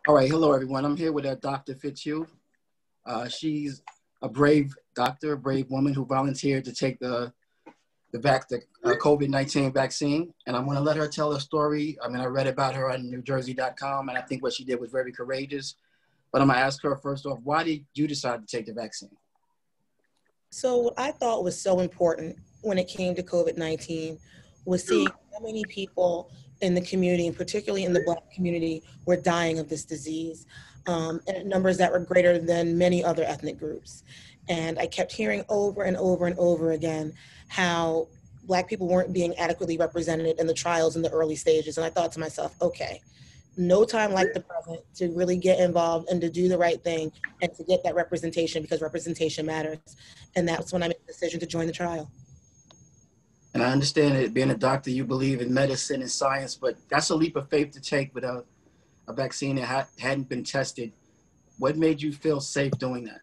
All right, hello everyone. I'm here with Dr. Fitzhugh. She's a brave doctor, a brave woman who volunteered to take the COVID-19 vaccine. And I'm gonna let her tell her story. I mean, I read about her on NewJersey.com, and I think what she did was very courageous. But I'm gonna ask her first off, why did you decide to take the vaccine? So what I thought was so important when it came to COVID-19 was seeing how many people in the community, and particularly in the Black community, were dying of this disease, and at numbers that were greater than many other ethnic groups. And I kept hearing over and over and over again how Black people weren't being adequately represented in the trials in the early stages. And I thought to myself, okay, no time like the present to really get involved and to do the right thing and to get that representation, because representation matters. And that's when I made the decision to join the trial. And I understand that being a doctor, you believe in medicine and science, but that's a leap of faith to take with a vaccine that hadn't been tested. What made you feel safe doing that?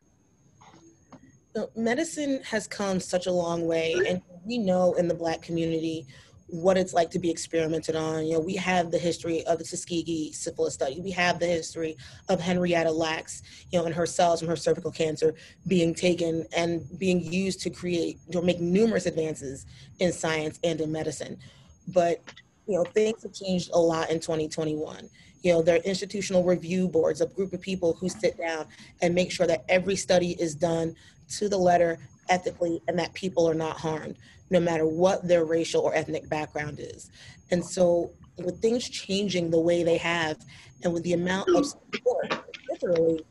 So medicine has come such a long way, and we know in the Black community what it's like to be experimented on. You know, we have the history of the Tuskegee syphilis study. We have the history of Henrietta Lacks, you know, and her cells from her cervical cancer being taken and being used to create or make numerous advances in science and in medicine. But, you know, things have changed a lot in 2021. You know, there are institutional review boards, a group of people who sit down and make sure that every study is done to the letter, ethically, and that people are not harmed, no matter what their racial or ethnic background is. And so with things changing the way they have, and with the amount of support, particularly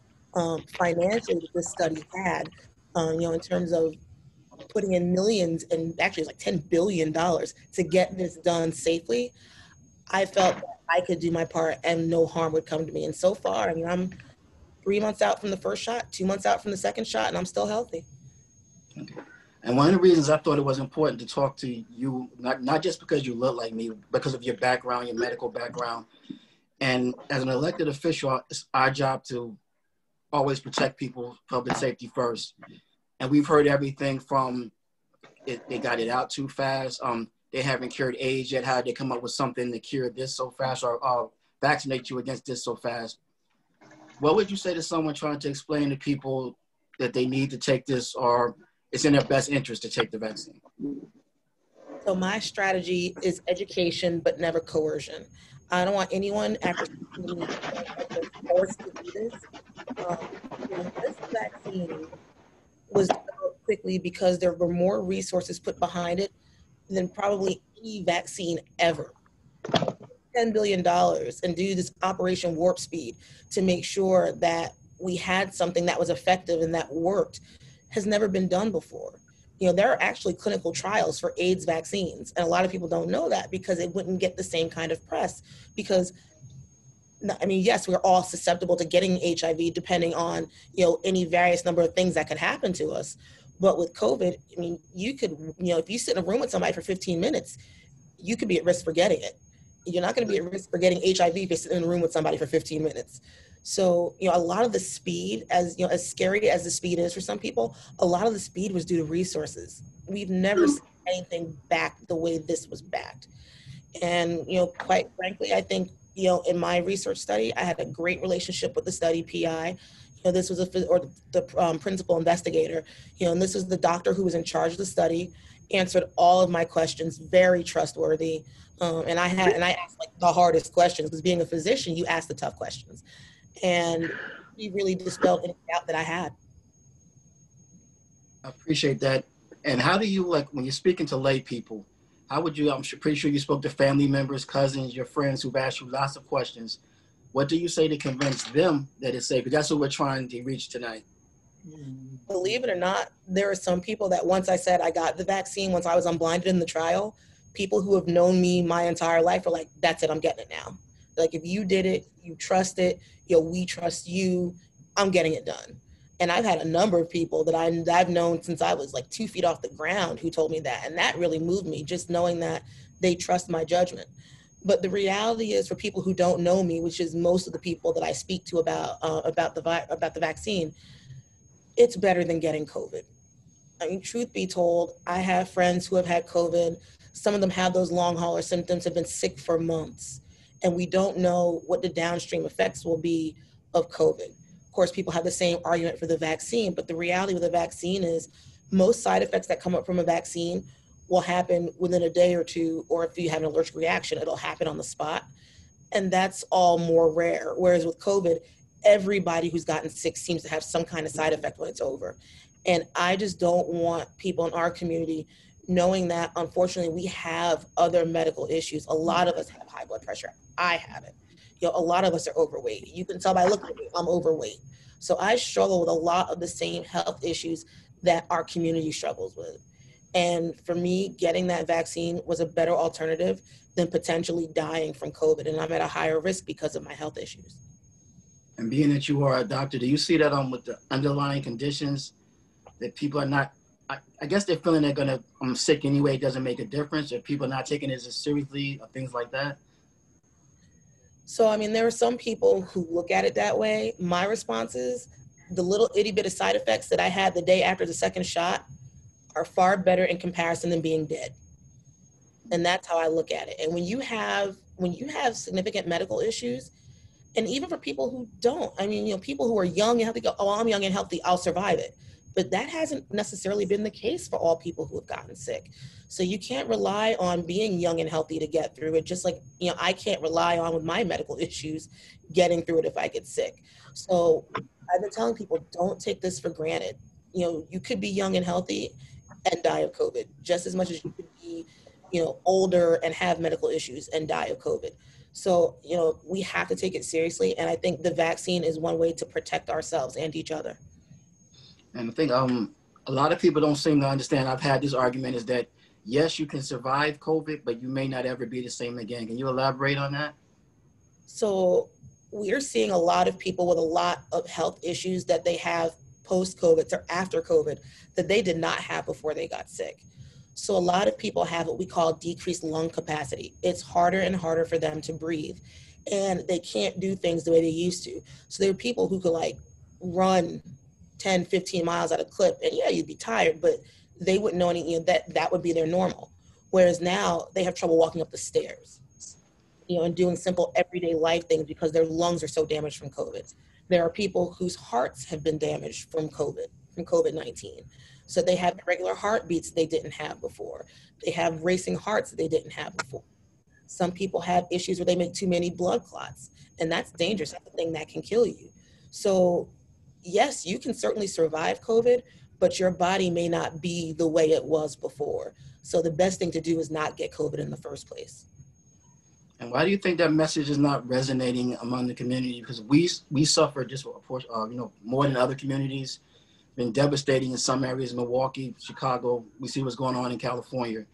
financially, that this study had, you know, in terms of putting in millions, and actually it's like $10 billion to get this done safely, I felt that I could do my part and no harm would come to me. And so far, I mean, I'm 3 months out from the first shot, 2 months out from the second shot, and I'm still healthy. Okay. And one of the reasons I thought it was important to talk to you, not just because you look like me, because of your background, your medical background. And as an elected official, it's our job to always protect people, public safety first. And we've heard everything from they got it out too fast. They haven't cured AIDS yet. How did they come up with something to cure this so fast, or vaccinate you against this so fast? What would you say to someone trying to explain to people that they need to take this, or it's in their best interest to take the vaccine? So my strategy is education, but never coercion. I don't want anyone after forced to do this. You know, this vaccine was developed quickly because there were more resources put behind it than probably any vaccine ever. $10 billion and do this Operation Warp Speed to make sure that we had something that was effective and that worked has never been done before. You know, there are actually clinical trials for AIDS vaccines, and a lot of people don't know that because it wouldn't get the same kind of press. Because, I mean, yes, we're all susceptible to getting HIV depending on, you know, any various number of things that could happen to us. But with COVID, I mean, you could, you know, if you sit in a room with somebody for 15 minutes, you could be at risk for getting it. You're not going to be at risk for getting HIV if you're sitting in a room with somebody for 15 minutes. So, you know, a lot of the speed, as you know, as scary as the speed is for some people, a lot of the speed was due to resources. We've never seen anything backed the way this was backed. And, you know, quite frankly, I think, you know, in my research study, I had a great relationship with the study PI. You know, this was the principal investigator, you know, and this was the doctor who was in charge of the study, answered all of my questions, very trustworthy. And I asked like the hardest questions, because being a physician, you ask the tough questions. And he really dispelled any doubt that I had. I appreciate that. And how do you, like, when you're speaking to lay people, how would you, pretty sure you spoke to family members, cousins, your friends who've asked you lots of questions. What do you say to convince them that it's safe? Because that's what we're trying to reach tonight. Believe it or not, there are some people that once I said I got the vaccine, once I was unblinded in the trial, people who have known me my entire life are like, that's it, I'm getting it now. Like, if you did it, you trust it, you know, we trust you, I'm getting it done. And I've had a number of people that I've known since I was like 2 feet off the ground who told me that. And that really moved me, just knowing that they trust my judgment. But the reality is, for people who don't know me, which is most of the people that I speak to about the vaccine, it's better than getting COVID. I mean, truth be told, I have friends who have had COVID. Some of them have those long hauler symptoms, have been sick for months. and we don't know what the downstream effects will be of COVID. Of course, people have the same argument for the vaccine, but the reality with the vaccine is most side effects that come up from a vaccine will happen within a day or two, or if you have an allergic reaction, it'll happen on the spot. And that's all more rare. Whereas with COVID, everybody who's gotten sick seems to have some kind of side effect when it's over. And I just don't want people in our community knowing that, unfortunately, we have other medical issues. A lot of us have high blood pressure. I have it. You know, a lot of us are overweight. You can tell by looking at me, I'm overweight. So I struggle with a lot of the same health issues that our community struggles with. And for me, getting that vaccine was a better alternative than potentially dying from COVID. And I'm at a higher risk because of my health issues. And being that you are a doctor, do you see that with the underlying conditions that people are not, I guess they're feeling they're gonna, I'm sick anyway, it doesn't make a difference, or people are not taking it as seriously, or things like that? So, I mean, there are some people who look at it that way. My response is the little itty bit of side effects that I had the day after the second shot are far better in comparison than being dead. And that's how I look at it. And when you have significant medical issues, and even for people who don't, I mean, you know, people who are young and healthy go, oh, I'm young and healthy, I'll survive it. But that hasn't necessarily been the case for all people who have gotten sick. So you can't rely on being young and healthy to get through it. Just like, you know, I can't rely on with my medical issues getting through it if I get sick. So I've been telling people, don't take this for granted. You know, you could be young and healthy and die of COVID just as much as you could be, you know, older and have medical issues and die of COVID. So, you know, we have to take it seriously. And I think the vaccine is one way to protect ourselves and each other. And I think a lot of people don't seem to understand, I've had this argument, is that yes, you can survive COVID, but you may not ever be the same again. Can you elaborate on that? So we're seeing a lot of people with a lot of health issues that they have post-COVID or after COVID that they did not have before they got sick. So a lot of people have what we call decreased lung capacity. It's harder and harder for them to breathe, and they can't do things the way they used to. So there are people who could like run 10, 15 miles at a clip, and yeah, you'd be tired, but they wouldn't know any, you know, that would be their normal. Whereas now they have trouble walking up the stairs, you know, and doing simple everyday life things because their lungs are so damaged from COVID. There are people whose hearts have been damaged from COVID-19. So they have regular heartbeats they didn't have before. They have racing hearts that they didn't have before. Some people have issues where they make too many blood clots, and that's dangerous. That's the thing that can kill you. So yes, you can certainly survive COVID, but your body may not be the way it was before. So the best thing to do is not get COVID in the first place. And why do you think that message is not resonating among the community? Because we suffer just, you know, more than other communities. Been devastating in some areas, Milwaukee, Chicago. We see what's going on in California.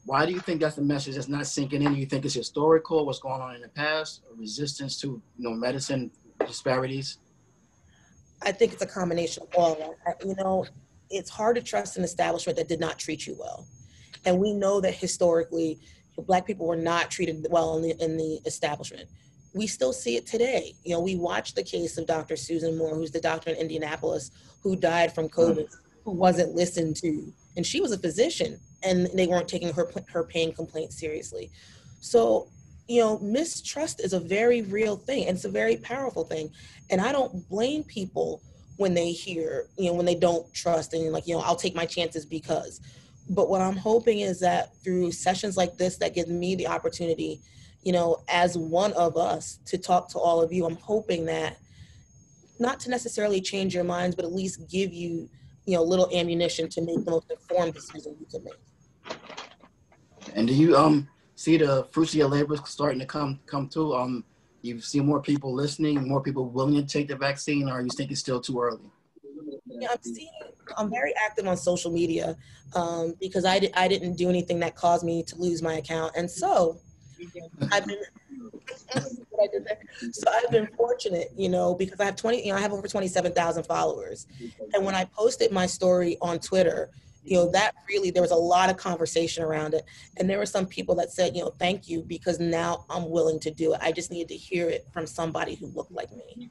Why do you think that's the message that's not sinking in? Do you think it's historical, what's going on in the past, or resistance to, you know, medicine disparities? I think it's a combination of all of that. You know, it's hard to trust an establishment that did not treat you well. And we know that historically, Black people were not treated well in the establishment. We still see it today. You know, we watched the case of Dr. Susan Moore, who's the doctor in Indianapolis, who died from COVID, who wasn't listened to. And she was a physician, and they weren't taking her pain complaint seriously. So, you know, mistrust is a very real thing, and it's a very powerful thing. And I don't blame people when they hear, you know, when they don't trust and like, you know, I'll take my chances because. But what I'm hoping is that through sessions like this that give me the opportunity, you know, as one of us to talk to all of you, I'm hoping that not to necessarily change your minds, but at least give you, you know, little ammunition to make the most informed decision you can make. And do you see the fruits of your labor starting to come through? You see more people listening, more people willing to take the vaccine, or you think it's still too early? Yeah, I'm very active on social media because I didn't do anything that caused me to lose my account. And so I've been, so I've been fortunate, you know, because I have I have over 27,000 followers. And when I posted my story on Twitter, you know, that really, there was a lot of conversation around it. And there were some people that said, you know, thank you, because now I'm willing to do it. I just needed to hear it from somebody who looked like me.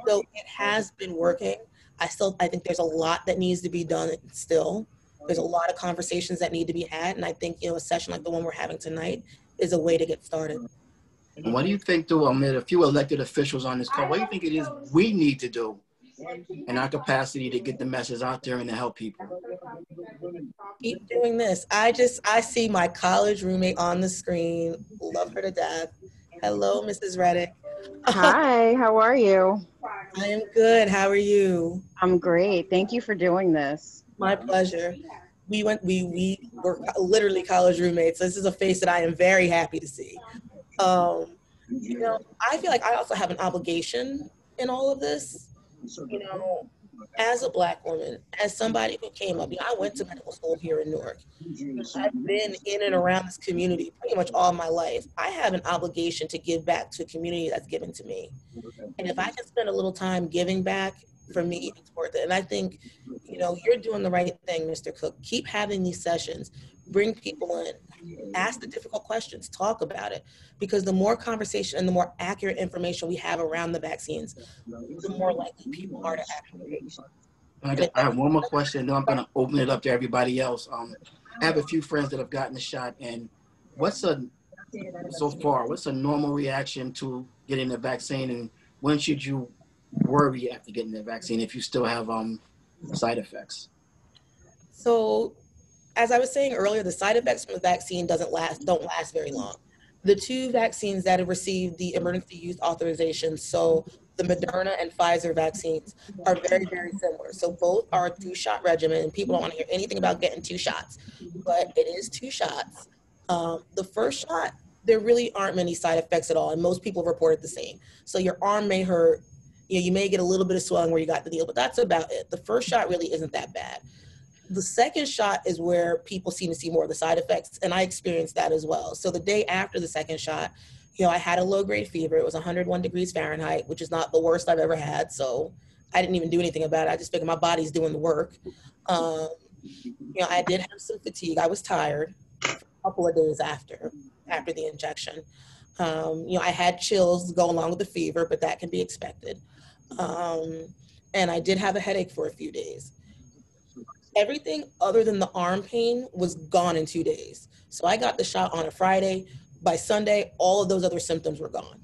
So it has been working. I think there's a lot that needs to be done still. There's a lot of conversations that need to be had. And I think, you know, a session like the one we're having tonight is a way to get started. And what do you think, though, amid a few elected officials on this call, what do you think it is we need to do in our capacity to get the message out there and to help people? Keep doing this. I see my college roommate on the screen. Love her to death. Hello, Mrs. Reddick. Hi, how are you? I am good. How are you? I'm great. Thank you for doing this. My pleasure. We were literally college roommates. This is a face that I am very happy to see. You know, I feel like I also have an obligation in all of this. You know, as a Black woman, as somebody who came up, I went to medical school here in Newark. I've been in and around this community pretty much all my life. I have an obligation to give back to a community that's given to me. And if I can spend a little time giving back, for me, it's worth it. And I think, you know, you're doing the right thing, Mr. Cook. Keep having these sessions. Bring people in. Ask the difficult questions. Talk about it. Because the more conversation and the more accurate information we have around the vaccines, the more likely people are to actually take. I have one more question, then I'm going to open it up to everybody else. I have a few friends that have gotten the shot, and what's a normal reaction to getting the vaccine, and when should you worry after getting the vaccine if you still have side effects? So, as I was saying earlier, the side effects from the vaccine don't last very long. The two vaccines that have received the emergency use authorization, so the Moderna and Pfizer vaccines, are very, very similar. So both are a 2-shot regimen, and people don't want to hear anything about getting 2 shots, but it is 2 shots. The first shot, there really aren't many side effects at all, and most people reported the same. So your arm may hurt, you may get a little bit of swelling where you got the needle, but that's about it. The first shot really isn't that bad. The second shot is where people seem to see more of the side effects, and I experienced that as well. So the day after the second shot, I had a low-grade fever. It was 101 degrees Fahrenheit, which is not the worst I've ever had, so I didn't even do anything about it. I just figured my body's doing the work. I did have some fatigue. I was tired for a couple of days after the injection. I had chills go along with the fever, but that can be expected. And I did have a headache for a few days. Everything other than the arm pain was gone in 2 days. So I got the shot on a Friday. By Sunday, all of those other symptoms were gone.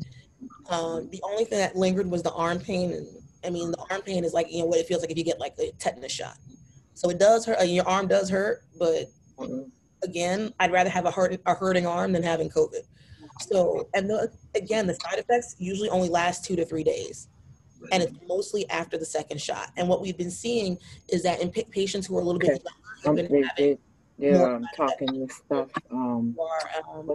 The only thing that lingered was the arm pain. And I mean, the arm pain is like, what it feels like if you get like a tetanus shot. So it does hurt, your arm does hurt, but again, I'd rather have a hurting arm than having COVID. So, and again, the side effects usually only last 2 to 3 days. And it's mostly after the second shot. And what we've been seeing is that in patients who are a little bit younger, they're talking this stuff. Hold on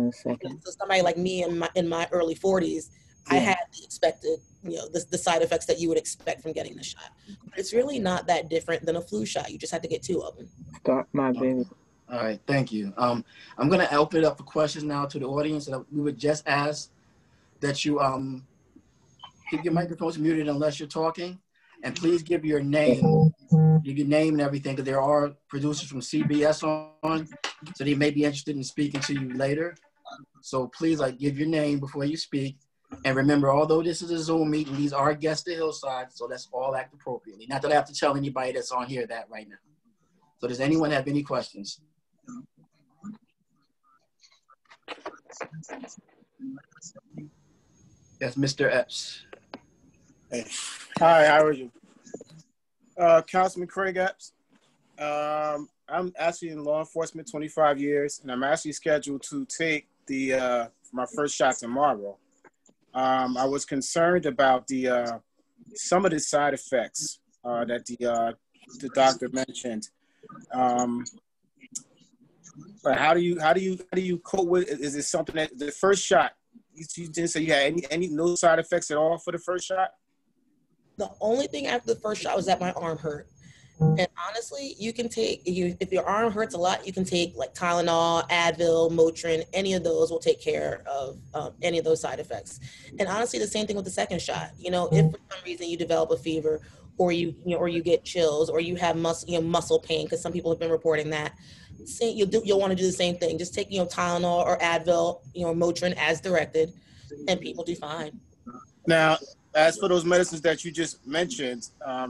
a second. So somebody like me in my early 40s, I had the expected, the side effects that you would expect from getting the shot. But it's really not that different than a flu shot. You just have to get 2 of them. Start my baby. All right, thank you. I'm going to open it up for questions now to the audience. And we would just ask that you keep your microphones muted unless you're talking, and please give your name and everything, because there are producers from CBS on, so they may be interested in speaking to you later. So please give your name before you speak. And remember, although this is a Zoom meeting, these are guests to Hillside, so let's all act appropriately. Not that I have to tell anybody that's on here that right now. So does anyone have any questions? Yes, Mr. Epps. Hey. Hi, how are you? Councilman Craig Epps. I'm actually in law enforcement 25 years, and I'm actually scheduled to take my first shot tomorrow. I was concerned about some of the side effects that the doctor mentioned. But how do you cope with it? Is it something that the first shot, you didn't say you had no side effects at all for the first shot? The only thing after the first shot was that my arm hurt. And honestly, you can take, if your arm hurts a lot, you can take like Tylenol, Advil, Motrin, any of those will take care of any of those side effects. And honestly, the same thing with the second shot. If for some reason you develop a fever, or you get chills, or you have muscle pain, because some people have been reporting that, you'll want to do the same thing. Just take Tylenol or Advil, Motrin as directed, and people do fine. Now, as for those medicines that you just mentioned, I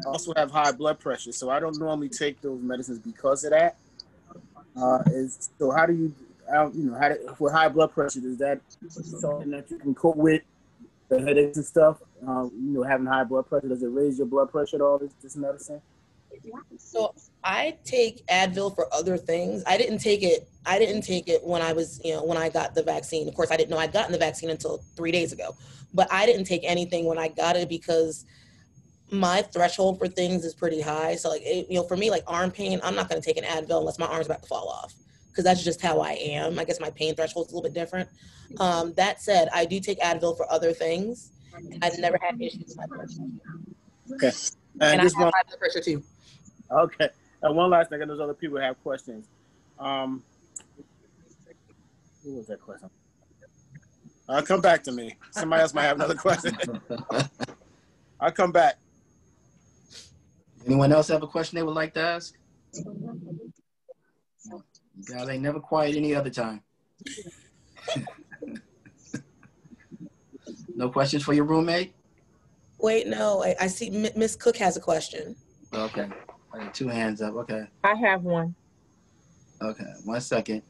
also have high blood pressure, so I don't normally take those medicines because of that. So how do for high blood pressure, is that something that you can cope with? The headaches and stuff, having high blood pressure, does it raise your blood pressure at all, this medicine? So I take Advil for other things. I didn't take it when I was, when I got the vaccine. Of course, I didn't know I'd gotten the vaccine until 3 days ago, but I didn't take anything when I got it because my threshold for things is pretty high. So like, for me, like arm pain, I'm not going to take an Advil unless my arm's about to fall off, because that's just how I am. I guess my pain threshold is a little bit different. That said, I do take Advil for other things. I've never had issues with my blood pressure. Okay. And I have high blood pressure too. Okay. One last thing, I know those other people have questions. Who was that question? Come back to me. Somebody else might have another question. I'll come back. Anyone else have a question they would like to ask? God, ain't never quiet any other time. No questions for your roommate? Wait, no, I see Miss Cook has a question. Okay. I got 2 hands up. Okay. I have one. Okay. 1 second.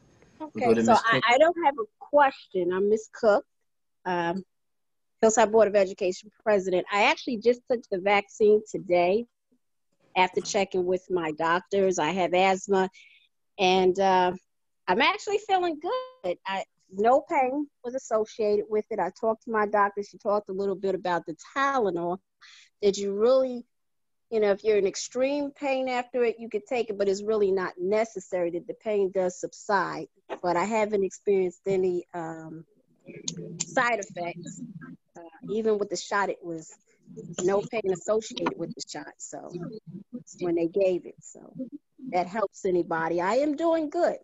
Okay, so I don't have a question. I'm Miss Cook, Hillside Board of Education president. I actually just took the vaccine today after checking with my doctors. I have asthma, and I'm actually feeling good. No pain was associated with it. I talked to my doctor. She talked a little bit about the Tylenol. Did you really, if you're in extreme pain after it, you could take it, but it's really not necessary. That the pain does subside. But I haven't experienced any side effects. Even with the shot, it was no pain associated with the shot. So when they gave it, so that helps anybody. I am doing good.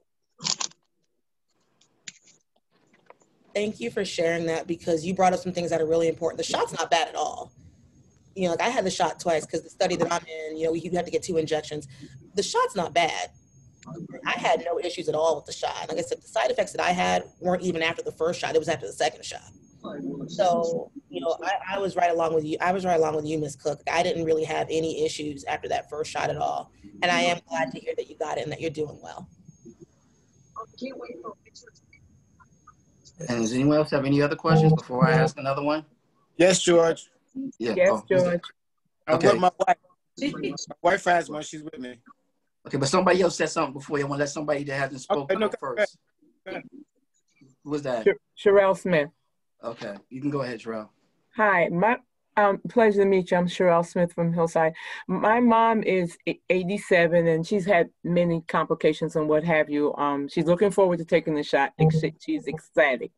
Thank you for sharing that, because you brought up some things that are really important. The shot's not bad at all. Like I had the shot twice because the study that I'm in, you have to get 2 injections. The shot's not bad. I had no issues at all with the shot. Like I said, the side effects that I had weren't even after the first shot. It was after the second shot. So, I was right along with you. I was right along with you, Ms. Cook. I didn't really have any issues after that first shot at all. And I am glad to hear that you got it and that you're doing well. And does anyone else have any other questions before I ask another one? Yes, George. Yeah. Yes, George. I'm Okay. with my wife. My wife has one. She's with me. Okay, but somebody else said something before. You want to let somebody that hasn't spoken go first. Who was that? Shirell Smith. Okay, you can go ahead, Shirell. Hi, my pleasure to meet you. I'm Shirell Smith from Hillside. My mom is 87 and she's had many complications and what have you. She's looking forward to taking the shot. She's ecstatic.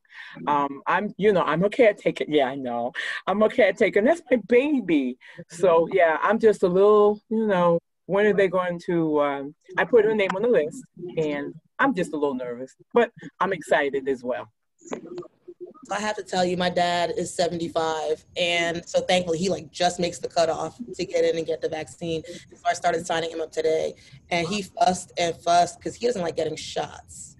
I'm a caretaker. Yeah, I know. I'm a caretaker, and that's my baby. So yeah, I'm just a little, when are they going to? I put her name on the list, and I'm just a little nervous, but I'm excited as well. I have to tell you, my dad is 75, and so thankfully he just makes the cutoff to get in and get the vaccine. So I started signing him up today, and he fussed and fussed because he doesn't like getting shots.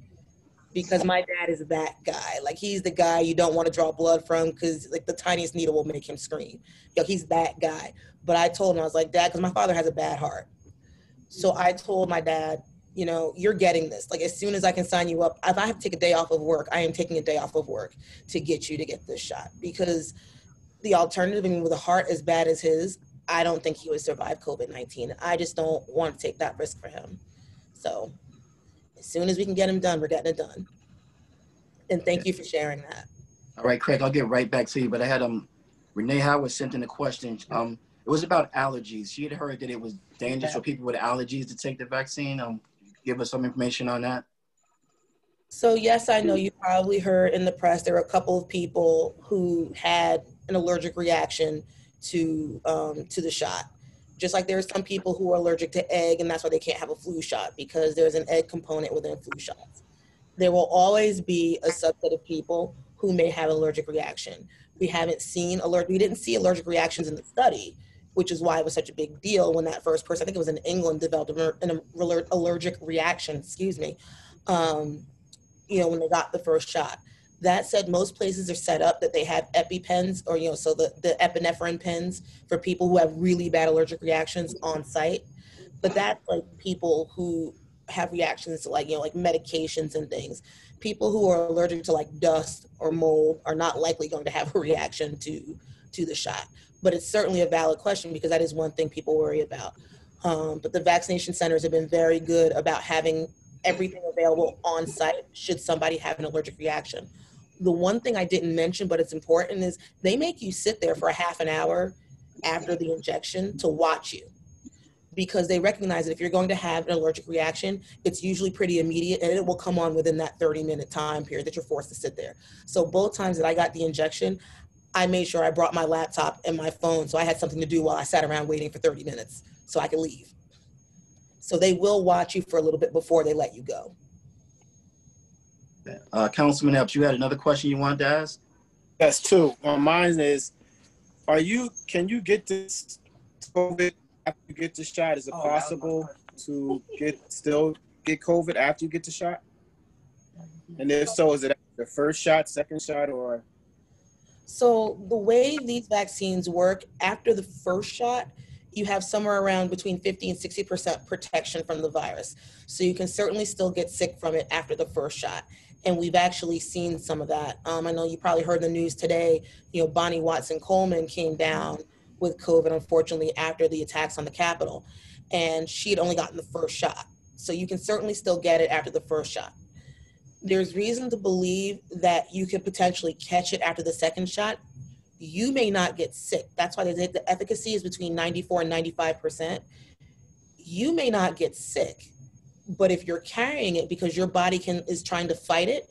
Because my dad is that guy. He's the guy you don't want to draw blood from because the tiniest needle will make him scream. He's that guy. But I told him, I was like, Dad, because my father has a bad heart. So I told my dad, you're getting this. As soon as I can sign you up, if I have to take a day off of work, I am taking a day off of work to get you to get this shot. Because the alternative, with a heart as bad as his, I don't think he would survive COVID-19. I just don't want to take that risk for him. So as soon as we can get him done, we're getting it done. And thank you for sharing that. All right, Craig, I'll get right back to you. But I had Renee Howard sent in a question. It was about allergies. She had heard that it was dangerous for people with allergies to take the vaccine. Give us some information on that. So yes, I know you probably heard in the press there were a couple of people who had an allergic reaction to the shot. Just like there are some people who are allergic to egg, and that's why they can't have a flu shot, because there's an egg component within flu shots. There will always be a subset of people who may have an allergic reaction. We didn't see allergic reactions in the study, which is why it was such a big deal when that first person, I think it was in England, developed an allergic reaction, when they got the first shot. That said, most places are set up that they have EpiPens, or, so the epinephrine pens for people who have really bad allergic reactions on site. But that's people who have reactions to medications and things. People who are allergic to like dust or mold are not likely going to have a reaction to the shot. But it's certainly a valid question because that is one thing people worry about. But the vaccination centers have been very good about having everything available on site should somebody have an allergic reaction. The one thing I didn't mention, but it's important, is they make you sit there for a half an hour after the injection to watch you, because they recognize that if you're going to have an allergic reaction, it's usually pretty immediate and it will come on within that 30-minute time period that you're forced to sit there. So both times that I got the injection, I made sure I brought my laptop and my phone so I had something to do while I sat around waiting for 30 minutes so I could leave. So they will watch you for a little bit before they let you go. Councilman Epps, you had another question you wanted to ask? Yes, two. Mine is, can you get this COVID after you get the shot? Is it possible to still get COVID after you get the shot? And if so, is it the first shot, second shot, or? So the way these vaccines work, after the first shot, you have somewhere around between 50 and 60% protection from the virus. So you can certainly still get sick from it after the first shot. And we've actually seen some of that. I know you probably heard the news today, Bonnie Watson Coleman came down with COVID, unfortunately, after the attacks on the Capitol. And she had only gotten the first shot. So you can certainly still get it after the first shot. There's reason to believe that you could potentially catch it after the second shot. You may not get sick. That's why they say the efficacy is between 94 and 95%. You may not get sick, but if you're carrying it because your body is trying to fight it,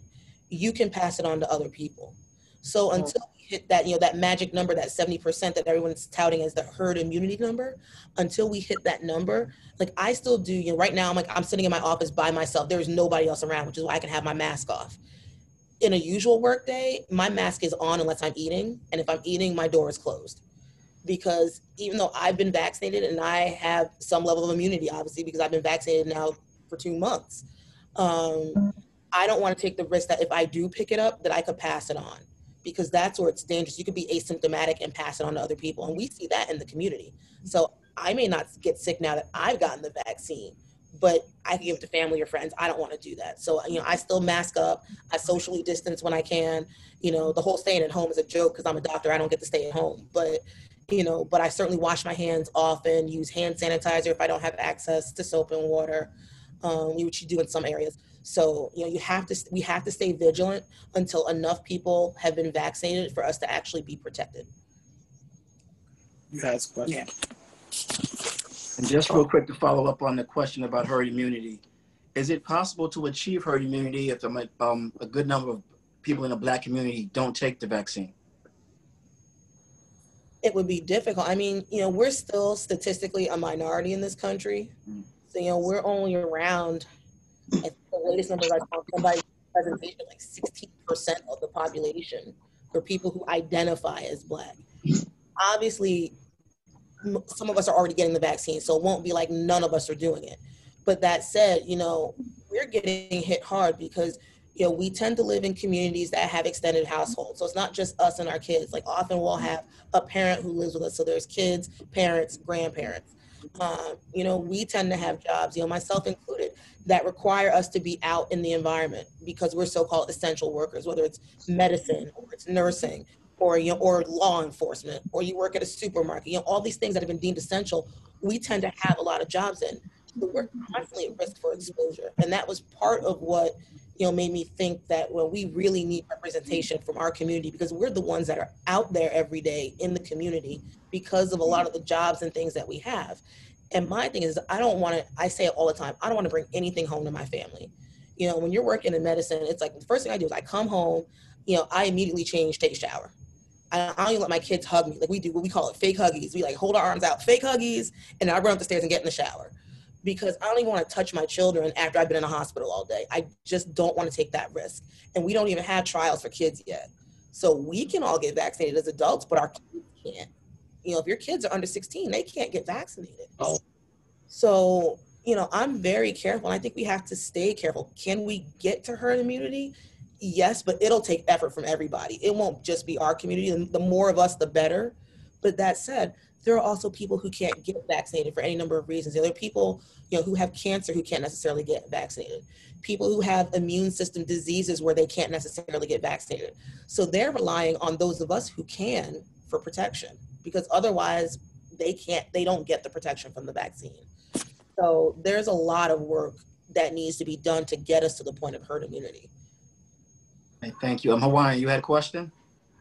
you can pass it on to other people. So until we hit that, that magic number, that 70% that everyone's touting as the herd immunity number, until we hit that number, like I still do, right now, I'm sitting in my office by myself. There's nobody else around, which is why I can have my mask off. In a usual work day, my mask is on unless I'm eating. And if I'm eating, my door is closed. Because even though I've been vaccinated and I have some level of immunity, obviously, because I've been vaccinated now for 2 months, I don't want to take the risk that if I do pick it up, that I could pass it on. Because that's where it's dangerous. You could be asymptomatic and pass it on to other people. And we see that in the community. So I may not get sick now that I've gotten the vaccine, but I can give it to family or friends. I don't want to do that. So, I still mask up. I socially distance when I can. The whole staying at home is a joke because I'm a doctor. I don't get to stay at home. But, but I certainly wash my hands often, use hand sanitizer if I don't have access to soap and water, which you do in some areas. So, we have to stay vigilant until enough people have been vaccinated for us to actually be protected. You guys, question? Yeah. And just real quick to follow up on the question about herd immunity, is it possible to achieve herd immunity if a good number of people in the Black community don't take the vaccine? It would be difficult. We're still statistically a minority in this country. So, we're only around, I think the latest numbers I saw somebody's presentation, like 16% of the population for people who identify as Black. Obviously, some of us are already getting the vaccine, so it won't be like none of us are doing it. But that said, we're getting hit hard because, we tend to live in communities that have extended households. So it's not just us and our kids. Like often we'll have a parent who lives with us. So there's kids, parents, grandparents. We tend to have jobs, myself included, that require us to be out in the environment because we're so-called essential workers, whether it's medicine or it's nursing or law enforcement, or you work at a supermarket, all these things that have been deemed essential, we tend to have a lot of jobs in. So we're constantly at risk for exposure. And that was part of what, made me think that we really need representation from our community because we're the ones that are out there every day in the community because of a lot of the jobs and things that we have. And my thing is, I say it all the time, I don't want to bring anything home to my family. When you're working in medicine, it's like the first thing I do is I come home, I immediately change, take a shower. I don't even let my kids hug me. Like we do what we call it fake huggies. We like hold our arms out, fake huggies, and then I run up the stairs and get in the shower. Because I don't even want to touch my children after I've been in a hospital all day. I just don't want to take that risk. And we don't even have trials for kids yet. So we can all get vaccinated as adults, but our kids can't. If your kids are under 16, they can't get vaccinated. Oh. So, I'm very careful. And I think we have to stay careful. Can we get to herd immunity? Yes, but it'll take effort from everybody. It won't just be our community. The more of us, the better. But that said, there are also people who can't get vaccinated for any number of reasons. There are people, who have cancer who can't necessarily get vaccinated. People who have immune system diseases where they can't necessarily get vaccinated. So they're relying on those of us who can for protection, because otherwise they don't get the protection from the vaccine. So there's a lot of work that needs to be done to get us to the point of herd immunity. Hey, thank you. Hawaiian, you had a question?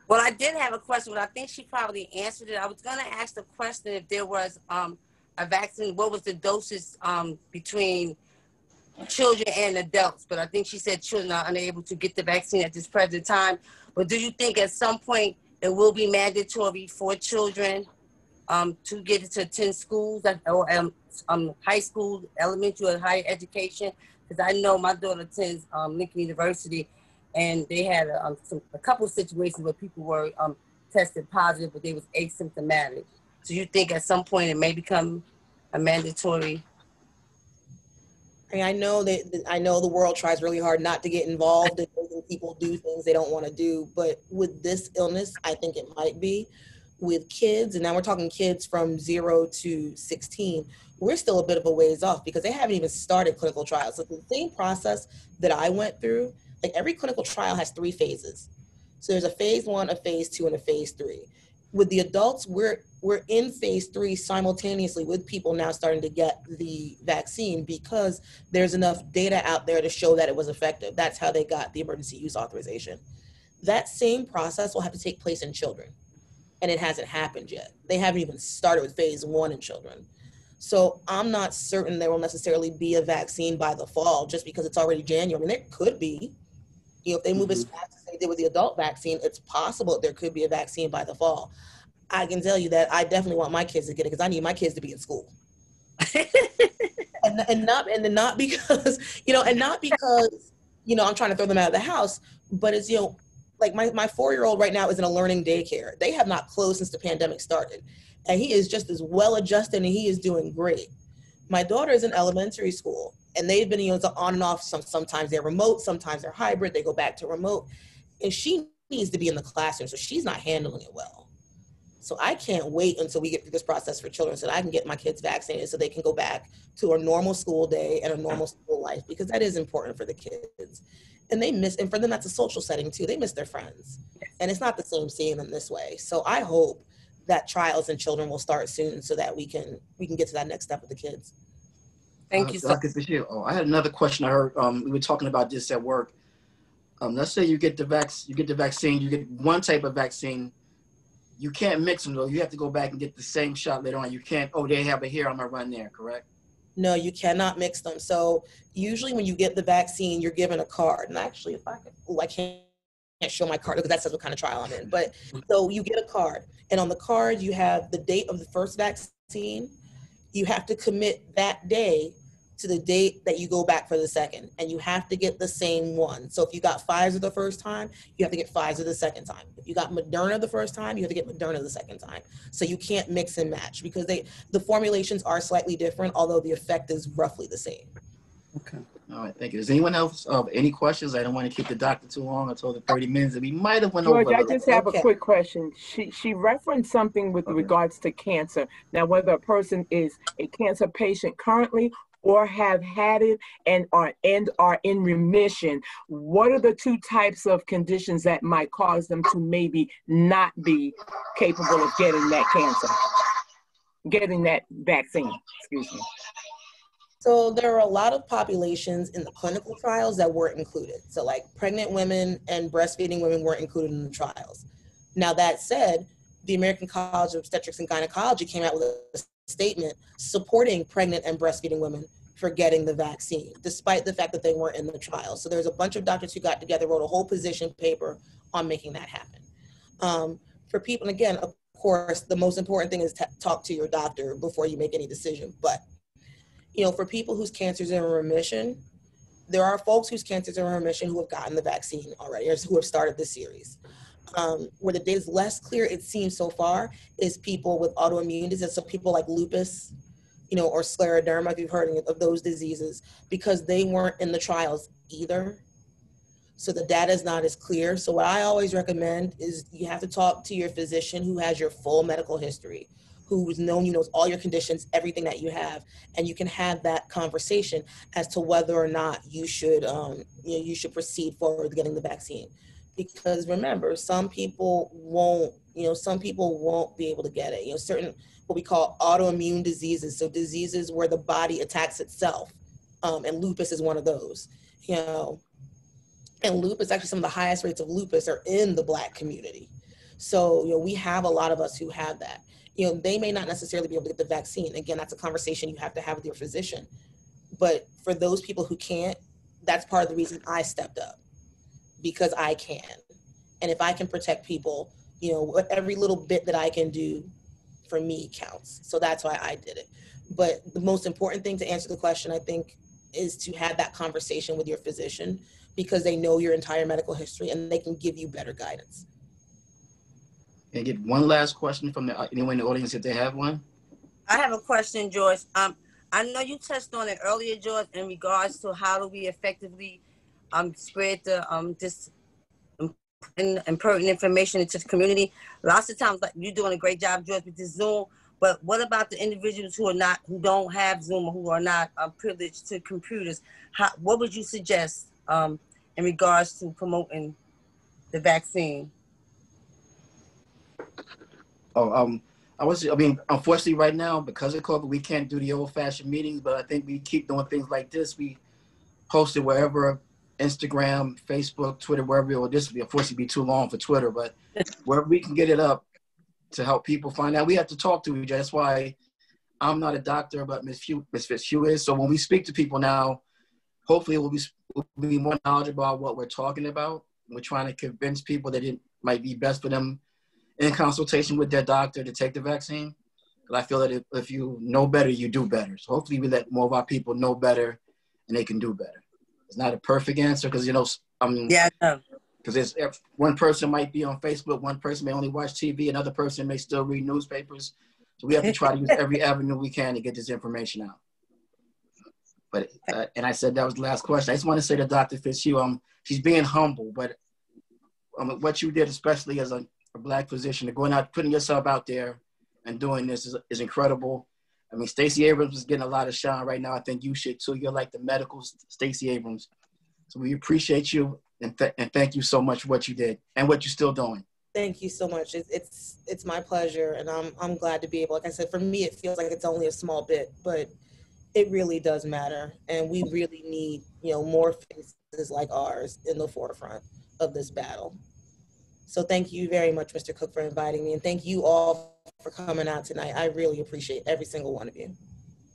Well, I did have a question, but I think she probably answered it. I was going to ask the question if there was a vaccine, what was the doses between children and adults? But I think she said children are unable to get the vaccine at this present time. But do you think at some point it will be mandatory for children to get to attend schools or high school, elementary, or higher education? Because I know my daughter attends Lincoln University, and they had a couple of situations where people were tested positive, but they was asymptomatic. So you think at some point it may become a mandatory? I know the world tries really hard not to get involved in making people do things they don't want to do, but with this illness, I think it might be. With kids, and now we're talking kids from 0 to 16, we're still a bit of a ways off because they haven't even started clinical trials. So the same process that I went through, like every clinical trial has 3 phases. So there's a phase 1, a phase 2, and a phase 3. With the adults, we're in phase 3 simultaneously with people now starting to get the vaccine because there's enough data out there to show that it was effective. That's how they got the emergency use authorization. That same process will have to take place in children. And it hasn't happened yet. They haven't even started with phase 1 in children. So I'm not certain there will necessarily be a vaccine by the fall just because it's already January. I mean, there could be, if they move as fast as they did with the adult vaccine, it's possible that there could be a vaccine by the fall. I can tell you that I definitely want my kids to get it because I need my kids to be in school. and not because, I'm trying to throw them out of the house, but it's, like my 4-year-old right now is in a learning daycare. They have not closed since the pandemic started. And he is just as well adjusted and he is doing great. My daughter is in elementary school and they've been on and off. Sometimes they're remote, sometimes they're hybrid, they go back to remote. And she needs to be in the classroom, so she's not handling it well. So I can't wait until we get through this process for children so that I can get my kids vaccinated so they can go back to a normal school day and a normal school life, because that is important for the kids. And and for them, that's a social setting too. They miss their friends. And it's not the same seeing them this way. So I hope that trials in children will start soon so that we can get to that next step with the kids. Thank you. Dr. Fitzhugh, I had another question I heard. We were talking about this at work. Let's say you get the vaccine, you get one type of vaccine. You can't mix them though. You have to go back and get the same shot later on. You can't, they have it here, I'm gonna run there, correct? No, you cannot mix them. So usually when you get the vaccine, you're given a card. And actually, if I could, I can't show my card because that says what kind of trial I'm in. But so you get a card, and on the card you have the date of the first vaccine. You have to commit that day to the date that you go back for the second, and you have to get the same one. So if you got Pfizer the first time, you have to get Pfizer the second time. If you got Moderna the first time, you have to get Moderna the second time. So you can't mix and match because the formulations are slightly different, although the effect is roughly the same. Okay. All right, thank you. Does anyone else have any questions? I don't want to keep the doctor too long. I told her 30 minutes and we might have went over. George, I just have a quick question. She referenced something with regards to cancer. Now, whether a person is a cancer patient currently or have had it and are in remission, what are the 2 types of conditions that might cause them to maybe not be capable of getting that vaccine, excuse me? So there are a lot of populations in the clinical trials that weren't included. So like pregnant women and breastfeeding women weren't included in the trials. Now that said, the American College of Obstetrics and Gynecology came out with a statement supporting pregnant and breastfeeding women for getting the vaccine, despite the fact that they weren't in the trial. So there's a bunch of doctors who got together, wrote a whole position paper on making that happen. For people, and again, of course, the most important thing is to talk to your doctor before you make any decision. But, for people whose cancers are in remission, there are folks whose cancers are in remission who have gotten the vaccine already, or who have started the series. Where the data is less clear, it seems so far, is people with autoimmune diseases, so people like lupus, or scleroderma, if you've heard of those diseases, because they weren't in the trials either. So the data is not as clear. So what I always recommend is you have to talk to your physician who has your full medical history, who's known you, knows all your conditions, everything that you have, and you can have that conversation as to whether or not you should, you should proceed forward with getting the vaccine. Because remember, some people won't, some people won't be able to get it. Certain what we call autoimmune diseases, so diseases where the body attacks itself, and lupus is one of those. And lupus, actually, some of the highest rates of lupus are in the Black community. So we have a lot of us who have that. They may not necessarily be able to get the vaccine. Again, that's a conversation you have to have with your physician. But for those people who can't, that's part of the reason I stepped up, because I can. And if I can protect people, every little bit that I can do for me counts. So that's why I did it. But the most important thing to answer the question, I think, is to have that conversation with your physician, because they know your entire medical history and they can give you better guidance. Can I get one last question from anyone in the audience if they have one? I have a question, George. I know you touched on it earlier, George, in regards to how do we effectively spread the this important information into the community. Lots of times, like, you're doing a great job, George, with this Zoom. But what about the individuals who don't have Zoom, or who are not privileged to computers? What would you suggest in regards to promoting the vaccine? Unfortunately, right now, because of COVID, we can't do the old-fashioned meetings, but I think we keep doing things like this. We post it wherever, Instagram, Facebook, Twitter, wherever. This would unfortunately be too long for Twitter, but wherever we can get it up to help people find out. We have to talk to each other. That's why I'm not a doctor, but Ms. Fitzhugh is. So when we speak to people now, hopefully we'll be more knowledgeable about what we're talking about. We're trying to convince people that it might be best for them in consultation with their doctor to take the vaccine. Because I feel that if you know better, you do better. So hopefully we let more of our people know better and they can do better. It's not a perfect answer because, because one person might be on Facebook, one person may only watch TV, another person may still read newspapers. So we have to try to use every avenue we can to get this information out. But, and I said that was the last question. I just want to say to Dr. Fitzhugh, she's being humble, but what you did, especially as a Black physician, to going out, putting yourself out there and doing this is incredible. I mean, Stacey Abrams is getting a lot of shine right now. I think you should too. You're like the medical Stacey Abrams. So we appreciate you and thank you so much for what you did and what you're still doing. Thank you so much. It's my pleasure, and I'm glad to be able. Like I said, for me, it feels like it's only a small bit, but it really does matter, and we really need more faces like ours in the forefront of this battle. So thank you very much, Mr. Cook, for inviting me, and thank you all for coming out tonight. I really appreciate every single one of you.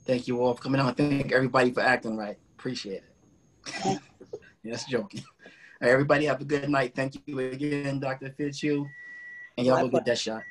Thank you all for coming out. Thank everybody for acting right. Appreciate it. Yes, joking. All right, everybody have a good night. Thank you again, Dr. Fitzhugh, and y'all go get that shot.